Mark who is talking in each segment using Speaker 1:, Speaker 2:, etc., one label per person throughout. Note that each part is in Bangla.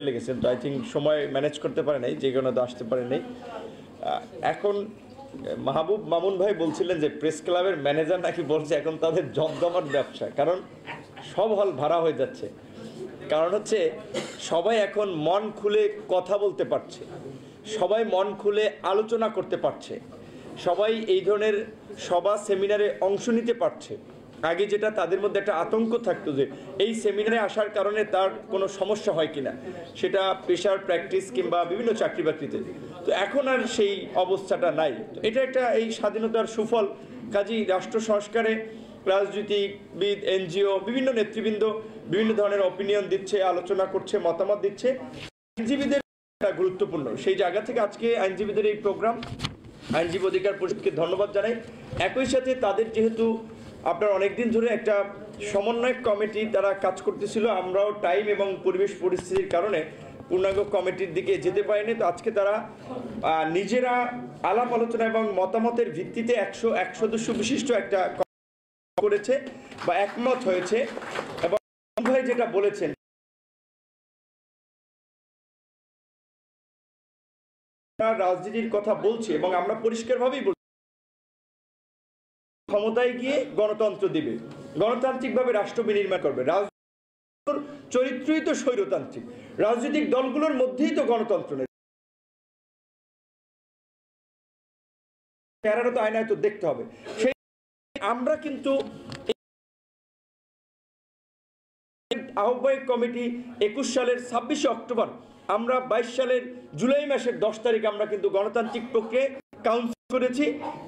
Speaker 1: লেগেছেন, তো আই থিঙ্ক সময় ম্যানেজ করতে পারে নাই, যে কোনো তো আসতে পারে নাই। এখন মাহবুব মামুন ভাই বলছিলেন যে প্রেস ক্লাবের ম্যানেজার নাকি বলছে এখন তাদের জমজমাট ব্যবসা, কারণ সব হল ভাড়া হয়ে যাচ্ছে। কারণ হচ্ছে সবাই এখন মন খুলে কথা বলতে পারছে, সবাই মন খুলে আলোচনা করতে পারছে, সবাই এই ধরনের সভা সেমিনারে অংশ নিতে পারছে। আগে যেটা তাদের মধ্যে একটা আতঙ্ক থাকতো যে এই সেমিনারে আসার কারণে তার কোনো সমস্যা হয় কিনা, সেটা পেশার প্র্যাকটিস কিংবা বিভিন্ন চাকরি বাকরিতে, তো এখন আর সেই অবস্থাটা নাই। তো এটা একটা এই স্বাধীনতার সুফল। কাজেই রাষ্ট্র সংস্কারে রাজনীতিবিদ, এনজিও, বিভিন্ন নেতৃবৃন্দ বিভিন্ন ধরনের অপিনিয়ন দিচ্ছে, আলোচনা করছে, মতামত দিচ্ছে। আইনজীবীদের গুরুত্বপূর্ণ সেই জায়গা থেকে আজকে আইনজীবীদের এই প্রোগ্রাম, আইনজীবী অধিকার পরিষদকে ধন্যবাদ জানাই। একই সাথে তাদের যেহেতু আপনার অনেকদিন ধরে একটা সমন্বয় কমিটি তারা কাজ করতেছিল, আমরাও টাইম এবং পরিবেশ পরিস্থিতির কারণে পূর্ণাঙ্গ কমিটির দিকে যেতে পারেনি, তো আজকে তারা নিজেরা আলাপ আলোচনা এবং মতামতের ভিত্তিতে 101 সদস্য বিশিষ্ট একটা করেছে বা একমত হয়েছে। এবং ভাই যেটা বলেছেন, রাজনীতির কথা বলছি এবং আমরা পরিষ্কারভাবেই বলছি, ক্ষমতায় গিয়ে গণতন্ত্র দিবে, গণতান্ত্রিকভাবে রাষ্ট্র বিনির্মাণ করবে। রাজনীতির চরিত্রই তো স্বৈরতান্ত্রিক, রাজনৈতিক দলগুলোর মধ্যেই তো গণতন্ত্র নেই, চেহারাটা তো আয়নায় তো দেখতে হবে। সেই আমরা কিন্তু আহ্বায়ক কমিটি 21 সালের 26 অক্টোবর, আমরা 22 সালের জুলাই মাসের 10 তারিখ আমরা কিন্তু গণতান্ত্রিক প্রক্রিয়ায় কাউন্সিল করেছি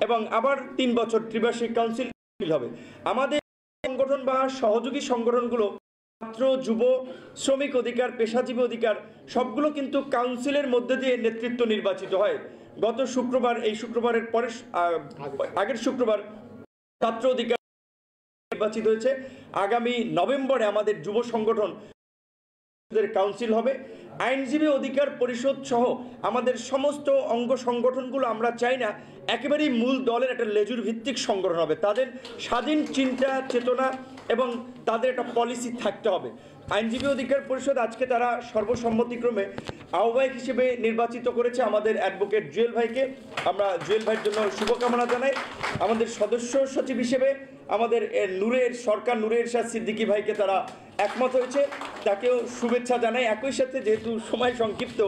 Speaker 1: এবং আবার 3 বছর ত্রিবার্ষিক কাউন্সিল হবে। আমাদের সংগঠন বা সহযোগী সংগঠনগুলো ছাত্র, যুব, শ্রমিক অধিকার, পেশাজীবী অধিকার সবগুলো কিন্তু কাউন্সিলের মধ্যে দিয়ে নেতৃত্ব নির্বাচিত হয়। গত শুক্রবার, এই শুক্রবারের পরে আগের শুক্রবার ছাত্র অধিকার নির্বাচিত হয়েছে। আগামী নভেম্বরে আমাদের যুব সংগঠন কাউন্সিল হবে। আইনজীবী অধিকার পরিষদ সহ আমাদের সমস্ত অঙ্গ সংগঠনগুলো আমরা চাই না একেবারেই মূল দলের একটা লেজুর ভিত্তিক সংগঠন হবে, তাদের স্বাধীন চিন্তা চেতনা এবং তাদের একটা পলিসি থাকতে হবে। আইনজীবী অধিকার পরিষদ আজকে তারা সর্বসম্মতিক্রমে আহ্বায়ক হিসেবে নির্বাচিত করেছে আমাদের অ্যাডভোকেট জুয়েল ভাইকে। আমরা জুয়েল ভাইয়ের জন্য শুভকামনা জানাই। আমাদের সদস্য সচিব হিসেবে আমাদের নূরে এরশাদ সিদ্দিকী ভাইকে তারা একমত হয়েছে, তাকেও শুভেচ্ছা জানাই। একই সাথে যেহেতু সময় সংক্ষিপ্ত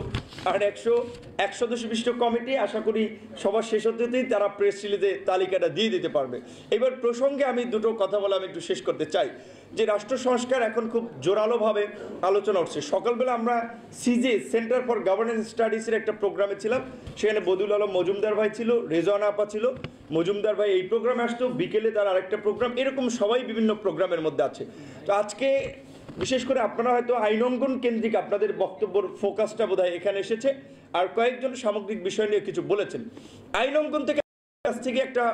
Speaker 1: আর 101 সদস্য বিশিষ্ট কমিটি, আশা করি সবার শেষ হতেই তারা প্রেস রিলিজে তালিকাটা দিয়ে দিতে পারবে। এবার প্রসঙ্গে আমি দুটো কথা বলে আমি একটু শেষ করতে চাই যে রাষ্ট্র সংস্কার এখন খুব জোরালোভাবে আলোচনা উঠছে। সকালবেলা আমরা সিজে সেন্টার ফর গভর্নেন্স স্টাডিজের একটা প্রোগ্রামে ছিলাম, সেখানে বদিউল আলম মজুমদার ভাই ছিল, রেজওয়ানা আপা ছিল, মজুমদার ভাই এই প্রোগ্রামে আসতো, বিকেলে তার আরেকটা প্রোগ্রাম, এরকম সবাই বিভিন্ন প্রোগ্রামের মধ্যে আছে। তো আজকে বিশেষ করে আপনারা হয়তো আইন অঙ্গন কেন্দ্রিক আপনাদের বক্তব্যের ফোকাসটা বোধহয় এখানে এসেছে, আর কয়েকজন সামগ্রিক বিষয় নিয়ে কিছু বলেছেন। আইন অঙ্গন থেকে কাছ থেকে একটা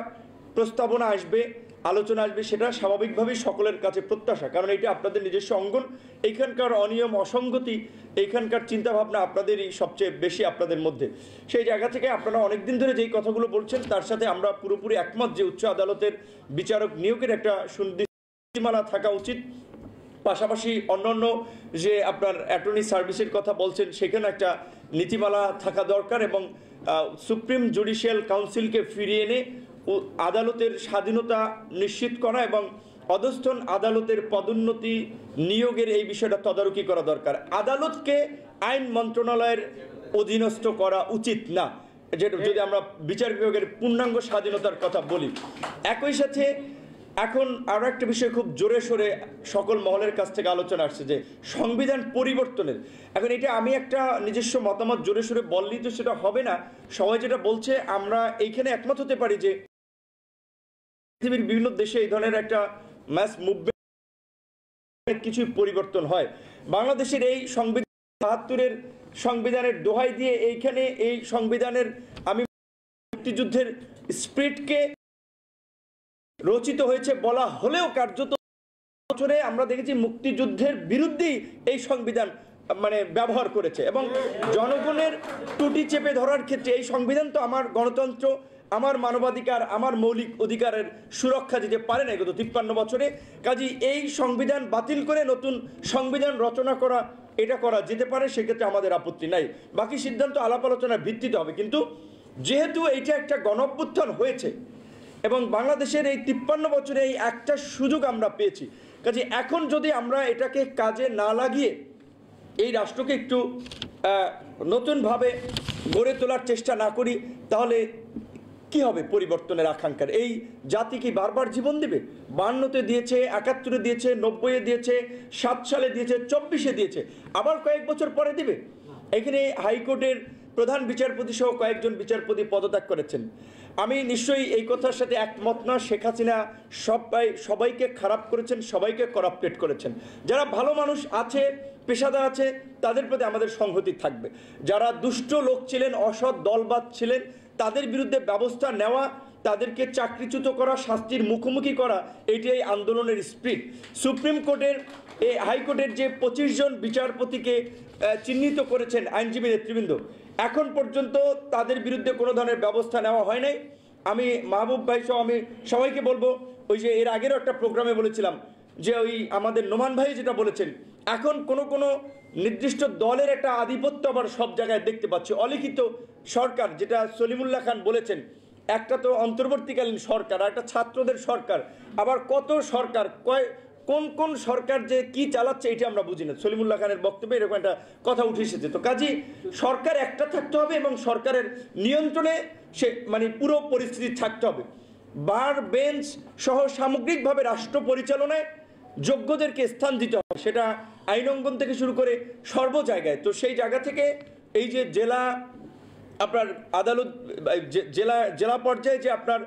Speaker 1: প্রস্তাবনা আসবে, আলোচনা আসবে, সেটা স্বাভাবিকভাবেই সকলের কাছে প্রত্যাশা, কারণ এটা আপনাদের নিজস্ব অঙ্গন। এইখানকার অনিয়ম, অসঙ্গতি, এইখানকার চিন্তাভাবনা আপনাদেরই সবচেয়ে বেশি আপনাদের মধ্যে। সেই জায়গা থেকে আপনারা অনেকদিন ধরে যেই কথাগুলো বলছেন তার সাথে আমরা পুরোপুরি একমত যে উচ্চ আদালতের বিচারক নিয়োগের একটা সুনীতিমালা থাকা উচিত। পাশাপাশি অন্যান্য যে আপনার অ্যাটর্নি সার্ভিসের কথা বলছেন সেখানে একটা নীতিমালা থাকা দরকার এবং সুপ্রিম জুডিশিয়াল কাউন্সিলকে ফিরিয়ে এনে আদালতের স্বাধীনতা নিশ্চিত করা এবং অধস্তন আদালতের পদোন্নতি নিয়োগের এই বিষয়টা তদারকি করা দরকার। আদালতকে আইন মন্ত্রণালয়ের অধীনস্থ করা উচিত না, যেটা যদি আমরা বিচার বিভাগের পূর্ণাঙ্গ স্বাধীনতার কথা বলি। একই সাথে এখন আরও একটা বিষয় খুব জোরে সোরে সকল মহলের কাছ থেকে আলোচনা আসছে যে সংবিধান পরিবর্তনের। এখন এটা আমি একটা নিজস্ব মতামত জোরে সোরে বললেই তো সেটা হবে না, সবাই যেটা বলছে আমরা এইখানে একমত হতে পারি যে পৃথিবীর বিভিন্ন দেশে এই ধরনের একটা ম্যাস মুভমেন্ট কিছুই পরিবর্তন হয়। বাংলাদেশের এই সংবিধান ৭২-এর সংবিধানের দোহাই দিয়ে এইখানে এই সংবিধানের আমি মুক্তিযুদ্ধের স্পিরিটকে রচিত হয়েছে বলা হলেও কার্যত বছরে আমরা দেখেছি মুক্তিযুদ্ধের বিরুদ্ধেই এই সংবিধান ব্যবহার করেছে এবং জনগণের ত্রুটি চেপে ধরার ক্ষেত্রে এই সংবিধান তো আমার গণতন্ত্র, আমার মানবাধিকার, আমার মৌলিক অধিকারের সুরক্ষা দিতে পারে না গত 53 বছরে। কাজেই এই সংবিধান বাতিল করে নতুন সংবিধান রচনা করা, এটা করা যেতে পারে, সেক্ষেত্রে আমাদের আপত্তি নাই। বাকি সিদ্ধান্ত আলাপ আলোচনার ভিত্তিতে হবে। কিন্তু যেহেতু এইটা একটা গণঅভ্যুত্থান হয়েছে এবং বাংলাদেশের এই 53 বছরে এই একটা সুযোগ আমরা পেয়েছি, কাজে এখন যদি আমরা এটাকে কাজে না লাগিয়ে এই রাষ্ট্রকে একটু নতুনভাবে গড়ে তোলার চেষ্টা না করি, তাহলে কি হবে পরিবর্তনের আকাঙ্ক্ষার? এই জাতি কি বারবার জীবন দেবে? 52-তে দিয়েছে, 71-এ দিয়েছে, 90-এ দিয়েছে, 7 সালে দিয়েছে, 24-এ দিয়েছে, আবার কয়েক বছর পরে দিবে? এখানে হাইকোর্টের প্রধান বিচারপতি সহ কয়েকজন বিচারপতি পদত্যাগ করেছেন। আমি নিশ্চয়ই এই কথার সাথে একমত না। শেখ হাসিনা সবাইকে খারাপ করেছেন, সবাইকে করাপ্টেড করেছেন। যারা ভালো মানুষ আছে, পেশাদার আছে, তাদের প্রতি আমাদের সংহতি থাকবে। যারা দুষ্ট লোক ছিলেন, অসৎ দলবাদ ছিলেন, তাদের বিরুদ্ধে ব্যবস্থা নেওয়া, তাদেরকে চাকরিচ্যুত করা, শাস্তির মুখোমুখি করা, এটাই আন্দোলনের স্পিরিট। সুপ্রিম কোর্টের হাইকোর্টের যে 25 জন বিচারপতিকে চিহ্নিত করেছেন আইনজীবী নেতৃবৃন্দ, এখন পর্যন্ত তাদের বিরুদ্ধে কোনো ধরনের ব্যবস্থা নেওয়া হয় নাই। আমি মাহবুব ভাই সহ আমি সবাইকে বলবো, ওই যে এর আগেরও একটা প্রোগ্রামে বলেছিলাম যে ওই আমাদের নোমান ভাই যেটা বলেছেন, এখন কোনো নির্দিষ্ট দলের একটা আধিপত্য আবার সব জায়গায় দেখতে পাচ্ছি। অলিখিত সরকার, যেটা সলিমুল্লাহ খান বলেছেন, একটা তো অন্তর্বর্তীকালীন সরকার, আর একটা ছাত্রদের সরকার, আবার কত সরকার, কোন সরকার যে কি চালাচ্ছে এটা আমরা বুঝি না। সলিমুল্লাহ খানের বক্তব্যে এরকম একটা কথা উঠে এসেছে। তো কাজেই সরকার একটা থাকতে হবে এবং সরকারের নিয়ন্ত্রণে সে মানে পুরো পরিস্থিতি থাকতে হবে। বার বেঞ্চ সহ সামগ্রিকভাবে রাষ্ট্র পরিচালনায় যোগ্যদেরকে স্থান দিতে হবে, সেটা আইন অঙ্গন থেকে শুরু করে সর্ব জায়গায়। তো সেই জায়গা থেকে এই যে জেলা আপনার আদালত, জেলা পর্যায়ে যে আপনার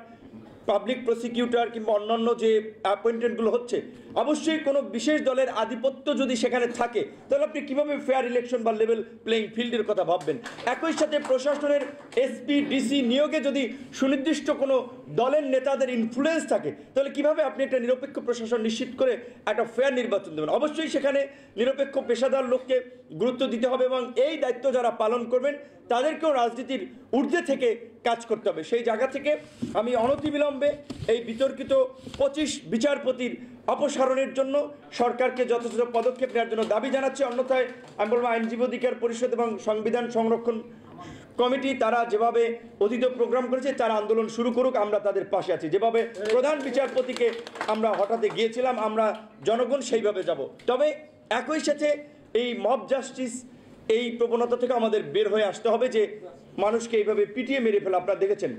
Speaker 1: পাবলিক প্রসিকিউটর কিংবা অন্যান্য যে অ্যাপয়েন্টমেন্টগুলো হচ্ছে, অবশ্যই কোনো বিশেষ দলের আধিপত্য যদি সেখানে থাকে, তাহলে আপনি কীভাবে ফেয়ার ইলেকশন বা লেভেল প্লেইং ফিল্ডের কথা ভাববেন? একই সাথে প্রশাসনের এসপি ডিসি নিয়োগে যদি সুনির্দিষ্ট কোনো দলের নেতাদের ইনফ্লুয়েন্স থাকে, তাহলে কিভাবে আপনি একটা নিরপেক্ষ প্রশাসন নিশ্চিত করে একটা ফেয়ার নির্বাচন দেবেন? অবশ্যই সেখানে নিরপেক্ষ পেশাদার লোককে গুরুত্ব দিতে হবে এবং এই দায়িত্ব যারা পালন করবেন তাদেরকেও রাজনীতির ঊর্ধ্বে থেকে কাজ করতে হবে। সেই জায়গা থেকে আমি অনতিবিলম্বে এই বিতর্কিত 25 বিচারপতির অপসারণের জন্য সরকারকে যথাযথ পদক্ষেপ নেওয়ার জন্য দাবি জানাচ্ছি। অন্যথায় আমি বলবো আইনজীবী অধিকার পরিষদ এবং সংবিধান সংরক্ষণ কমিটি তারা যেভাবে অতীত প্রোগ্রাম করেছে তারা আন্দোলন শুরু করুক, আমরা তাদের পাশে আছি। যেভাবে প্রধান বিচারপতিকে আমরা হঠাৎ গিয়েছিলাম, আমরা জনগণ সেইভাবে যাব। তবে একই সাথে এই মব জাস্টিস, এই প্রবণতা থেকে আমাদের বের হয়ে আসতে হবে যে মানুষকে এইভাবে পিটিয়ে মেরে ফেলা, আপনারা দেখেছেন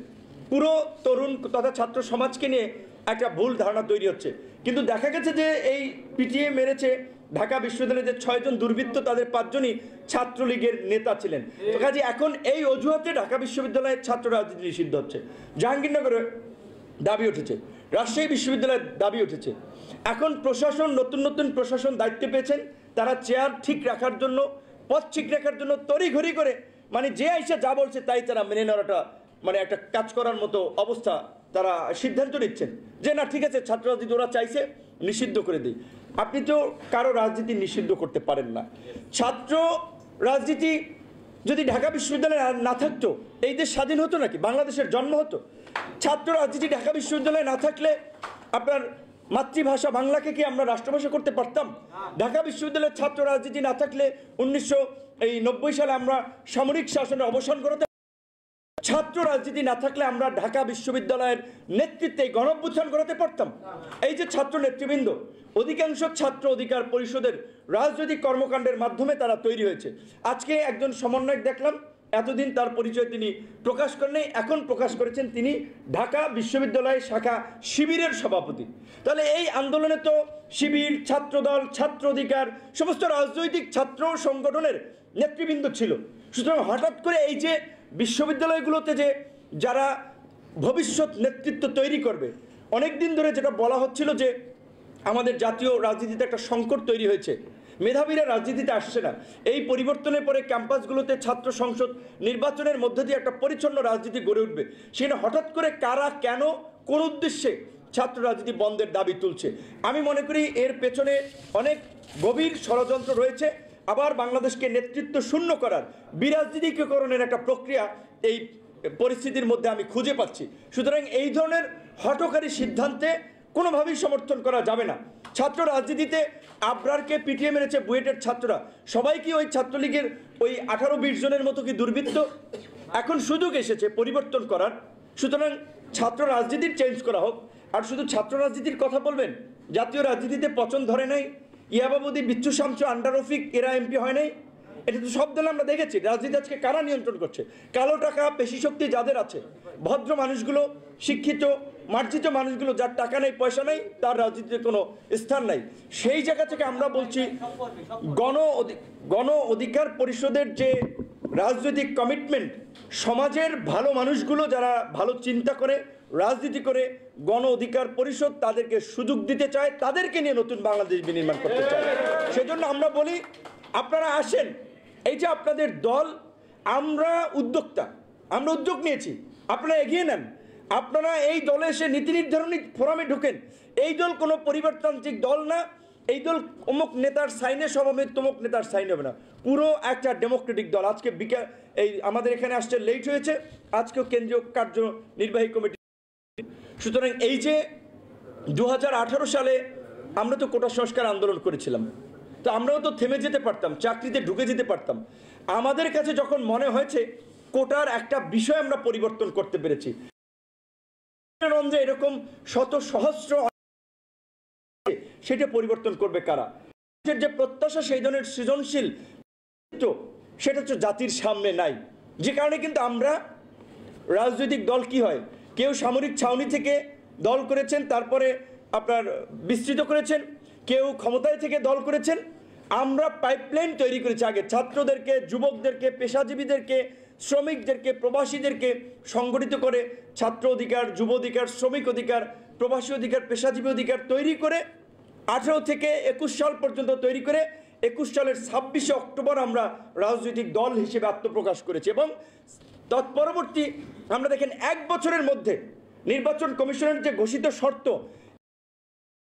Speaker 1: পুরো তরুণ তথা ছাত্র সমাজকে নিয়ে একটা ভুল ধারণা তৈরি হচ্ছে। কিন্তু দেখা গেছে যে এই পিটিয়ে মেরেছে ঢাকা বিশ্ববিদ্যালয়ের যে 6 জন দুর্বৃত্ত, তাদের 5 জনই ছাত্রলীগের নেতা ছিলেন। তো কাজে এখন এই অজুহাতে ঢাকা বিশ্ববিদ্যালয়ের ছাত্র রাজনীতি নিষিদ্ধ হচ্ছে। জাহাঙ্গীরনগরে দাবি উঠেছে, রাজশাহী বিশ্ববিদ্যালয়ের দাবি উঠেছে। এখন প্রশাসন, নতুন প্রশাসন দায়িত্ব পেয়েছেন, তারা চেয়ার ঠিক রাখার জন্য, পথ ঠিক রাখার জন্য তড়িঘড়ি করে মানে যে আইসা যা বলছে তাই তারা মেনে নেওয়াটা মানে একটা কাজ করার মতো অবস্থা, তারা সিদ্ধান্ত নিচ্ছেন যে না ঠিক আছে ছাত্র রাজনীতি ওরা চাইছে নিষিদ্ধ করে দিই। আপনি তো কারো রাজনীতি নিষিদ্ধ করতে পারেন না। ছাত্র রাজনীতি যদি ঢাকা বিশ্ববিদ্যালয়ে না থাকতো এই দেশ স্বাধীন হতো নাকি? বাংলাদেশের জন্ম হতো? ছাত্র রাজনীতি ঢাকা বিশ্ববিদ্যালয়ে না থাকলে আপনার মাতৃভাষা বাংলাকে কি আমরা রাষ্ট্রভাষা করতে পারতাম? ঢাকা বিশ্ববিদ্যালয়ের ছাত্র রাজনীতি না থাকলে 1990 সালে আমরা সামরিক শাসনের অবসান করতে, ছাত্র রাজনীতি না থাকলে আমরা ঢাকা বিশ্ববিদ্যালয়ের নেতৃত্বে গণঅভ্যুত্থান করাতে পারতাম। এই যে ছাত্র নেতৃবৃন্দ, অধিকাংশ ছাত্র অধিকার পরিষদের রাজনৈতিক কর্মকাণ্ডের মাধ্যমে তারা তৈরি হয়েছে। আজকে একজন সমন্বয়ক দেখলাম, এতদিন তার পরিচয় তিনি প্রকাশ করেননি, এখন প্রকাশ করেছেন তিনি ঢাকা বিশ্ববিদ্যালয় শাখা শিবিরের সভাপতি। তাহলে এই আন্দোলনে তো শিবির, ছাত্রদল, ছাত্র অধিকার, সমস্ত রাজনৈতিক ছাত্র সংগঠনের নেতৃবৃন্দ ছিল। সুতরাং হঠাৎ করে এই যে বিশ্ববিদ্যালয়গুলোতে যে যারা ভবিষ্যৎ নেতৃত্ব তৈরি করবে, অনেক দিন ধরে যেটা বলা হচ্ছিল যে আমাদের জাতীয় রাজনীতিতে একটা সংকট তৈরি হয়েছে, মেধাবীরা রাজনীতিতে আসছে না। এই পরিবর্তনের পরে ক্যাম্পাসগুলোতে ছাত্র সংসদ নির্বাচনের মধ্যে দিয়ে একটা পরিচ্ছন্ন রাজনীতি গড়ে উঠবে। সেখানে হঠাৎ করে কারা, কেন, কোন উদ্দেশ্যে ছাত্র রাজনীতি বন্ধের দাবি তুলছে? আমি মনে করি এর পেছনে অনেক গভীর ষড়যন্ত্র রয়েছে। আবার বাংলাদেশকে নেতৃত্ব শূন্য করার, বিরাজনীতিকরণের একটা প্রক্রিয়া এই পরিস্থিতির মধ্যে আমি খুঁজে পাচ্ছি। সুতরাং এই ধরনের হঠকারী সিদ্ধান্তে কোনোভাবেই সমর্থন করা যাবে না। ছাত্র রাজনীতিতে আবরারকে পিটিয়ে মেরেছে বুয়েটের ছাত্ররা, সবাই কি ওই ছাত্রলীগের ওই 18-20 জনের মতো কি দুর্বৃত্ত? এখন সুযোগ এসেছে পরিবর্তন করার। সুতরাং ছাত্র রাজনীতির চেঞ্জ করা হোক। আর শুধু ছাত্র রাজনীতির কথা বলবেন, জাতীয় রাজনীতিতে পচন ধরে নাই, ইয়াবাবুদি, বিচ্ছু শামসু, আন্ডার রফিক এরা এমপি হয় নাই? এটা তো সব দলে আমরা দেখেছি। রাজনীতি আজকে কারা নিয়ন্ত্রণ করছে? কালো টাকা, পেশি শক্তি যাদের আছে, ভদ্র মানুষগুলো, শিক্ষিত মার্জিত মানুষগুলো, যার টাকা নেই, পয়সা নেই, তার রাজনীতিতে কোনো স্থান নাই। সেই জায়গা থেকে আমরা বলছি গণ অধিকার পরিষদের যে রাজনৈতিক কমিটমেন্ট, সমাজের ভালো মানুষগুলো যারা ভালো চিন্তা করে রাজনীতি করে, গণ অধিকার পরিষদ তাদেরকে সুযোগ দিতে চায়, তাদেরকে নিয়ে নতুন বাংলাদেশ বিনির্মাণ করতে চায়। সেজন্য আমরা বলি আপনারা আসেন, এই যে আপনাদের দল, আমরা উদ্যোক্তা, আমরা উদ্যোগ নিয়েছি, আপনারা এগিয়ে নেন। আপনারা এই দলে এসে নীতি নির্ধারণী ফোরামে ঢুকেন। এই দল কোনো পরিবারতান্ত্রিক দল না। এই দল অমুক নেতার সাইনে সভাবে তমুক নেতার সাইন হবে না, পুরো একটা ডেমোক্রেটিক দল। আজকে এই আমাদের এখানে আসতে লেট হয়েছে, আজকেও কেন্দ্রীয় কার্যনির্বাহী কমিটি। সুতরাং এই যে 2018 সালে আমরা তো কোটা সংস্কার আন্দোলন করেছিলাম, তো আমরাও তো থেমে যেতে পারতাম, চাকরিতে ঢুকে যেতে পারতাম। আমাদের কাছে যখন মনে হয়েছে কোটার একটা বিষয় আমরা পরিবর্তন করতে পেরেছি, এরকম শত সহস্র, সেটা পরিবর্তন করবে কারা? যে প্রত্যাশা সেই ধরনের সৃজনশীল সেটা হচ্ছে জাতির সামনে নাই। যে কারণে কিন্তু আমরা রাজনৈতিক দল কি হয়, কেউ সামরিক ছাউনি থেকে দল করেছেন, তারপরে আপনার বিস্তৃত করেছেন, কেউ ক্ষমতায় থেকে দল করেছেন। আমরা পাইপলাইন তৈরি করেছি আগে, ছাত্রদেরকে, যুবকদেরকে, পেশাজীবীদেরকে, শ্রমিকদেরকে, প্রবাসীদেরকে সংগঠিত করে ছাত্র অধিকার, যুব অধিকার, শ্রমিক অধিকার, প্রবাসী অধিকার, পেশাজীবী অধিকার তৈরি করে 18 থেকে 21 সাল পর্যন্ত তৈরি করে 21 সালের 26 অক্টোবর আমরা রাজনৈতিক দল হিসেবে আত্মপ্রকাশ করেছি। এবং তৎপরবর্তী আমরা দেখেন 1 বছরের মধ্যে নির্বাচন কমিশনের যে ঘোষিত শর্ত,